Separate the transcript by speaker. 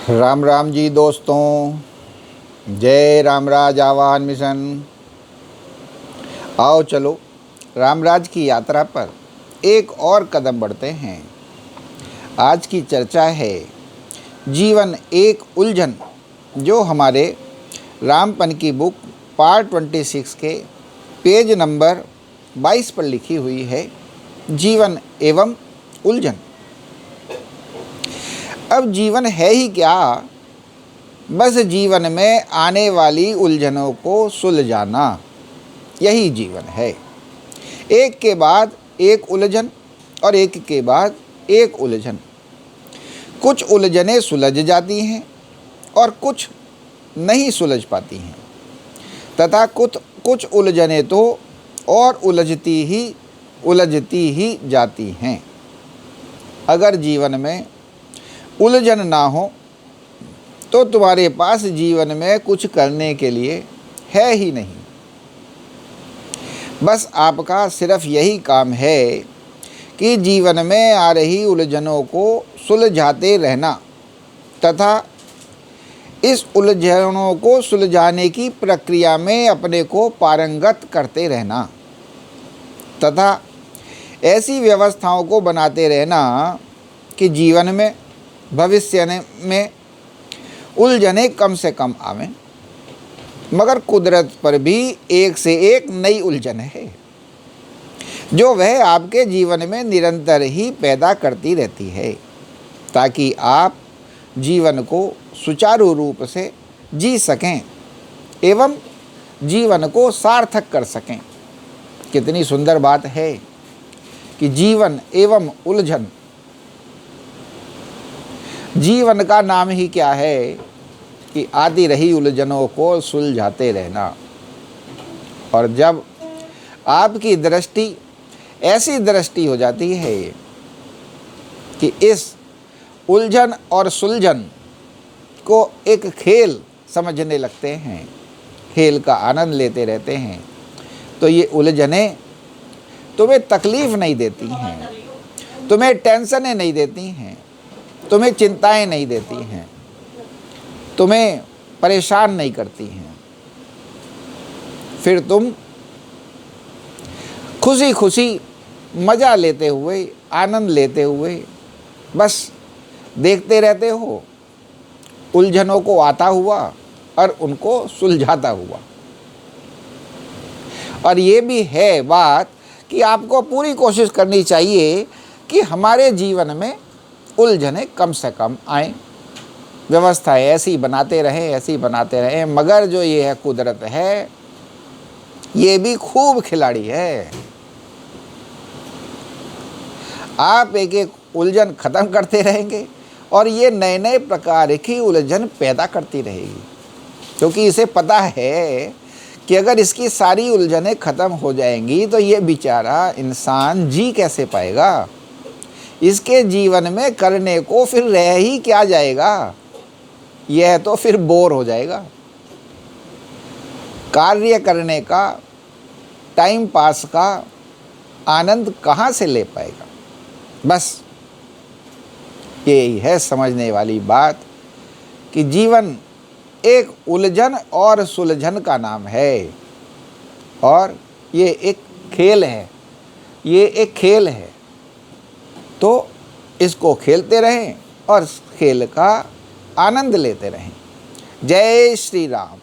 Speaker 1: राम राम जी दोस्तों, जय रामराज आवाहन मिशन। आओ चलो रामराज की यात्रा पर एक और कदम बढ़ते हैं। आज की चर्चा है जीवन एक उलझन, जो हमारे रामपन की बुक पार्ट 26 के पेज नंबर 22 पर लिखी हुई है। जीवन एवं उलझन। अब जीवन है ही क्या? बस जीवन में आने वाली उलझनों को सुलझाना, यही जीवन है। एक के बाद एक उलझन और एक के बाद एक उलझन। कुछ उलझनें सुलझ जाती हैं और कुछ नहीं सुलझ पाती हैं, तथा कुछ उलझनें तो और उलझती ही जाती हैं। अगर जीवन में उलझन ना हो तो तुम्हारे पास जीवन में कुछ करने के लिए है ही नहीं। बस आपका सिर्फ यही काम है कि जीवन में आ रही उलझनों को सुलझाते रहना तथा इस उलझनों को सुलझाने की प्रक्रिया में अपने को पारंगत करते रहना तथा ऐसी व्यवस्थाओं को बनाते रहना कि जीवन में भविष्य में उलझने कम से कम आवें। मगर कुदरत पर भी एक से एक नई उलझन है, जो वह आपके जीवन में निरंतर ही पैदा करती रहती है, ताकि आप जीवन को सुचारू रूप से जी सकें एवं जीवन को सार्थक कर सकें। कितनी सुंदर बात है कि जीवन एवं उलझन। जीवन का नाम ही क्या है कि आती रही उलझनों को सुलझाते रहना। और जब आपकी दृष्टि ऐसी दृष्टि हो जाती है कि इस उलझन और सुलझन को एक खेल समझने लगते हैं, खेल का आनंद लेते रहते हैं, तो ये उलझनें तुम्हें तकलीफ़ नहीं देती हैं, तुम्हें टेंशनें नहीं देती हैं, तुम्हें चिंताएं नहीं देती हैं, तुम्हें परेशान नहीं करती हैं। फिर तुम खुशी खुशी मज़ा लेते हुए, आनंद लेते हुए बस देखते रहते हो उलझनों को आता हुआ और उनको सुलझाता हुआ। और ये भी है बात कि आपको पूरी कोशिश करनी चाहिए कि हमारे जीवन में उलझनें कम से कम आएँ, व्यवस्थाएं ऐसी बनाते रहें। मगर जो ये है कुदरत है, ये भी खूब खिलाड़ी है। आप एक एक उलझन ख़त्म करते रहेंगे और ये नए नए प्रकार की उलझन पैदा करती रहेगी, क्योंकि इसे पता है कि अगर इसकी सारी उलझनें ख़त्म हो जाएंगी तो ये बेचारा इंसान जी कैसे पाएगा। इसके जीवन में करने को फिर रह ही क्या जाएगा, यह तो फिर बोर हो जाएगा। कार्य करने का, टाइम पास का आनंद कहाँ से ले पाएगा। बस यही है समझने वाली बात कि जीवन एक उलझन और सुलझन का नाम है, और ये एक खेल है, तो इसको खेलते रहें और खेल का आनंद लेते रहें। जय श्री राम।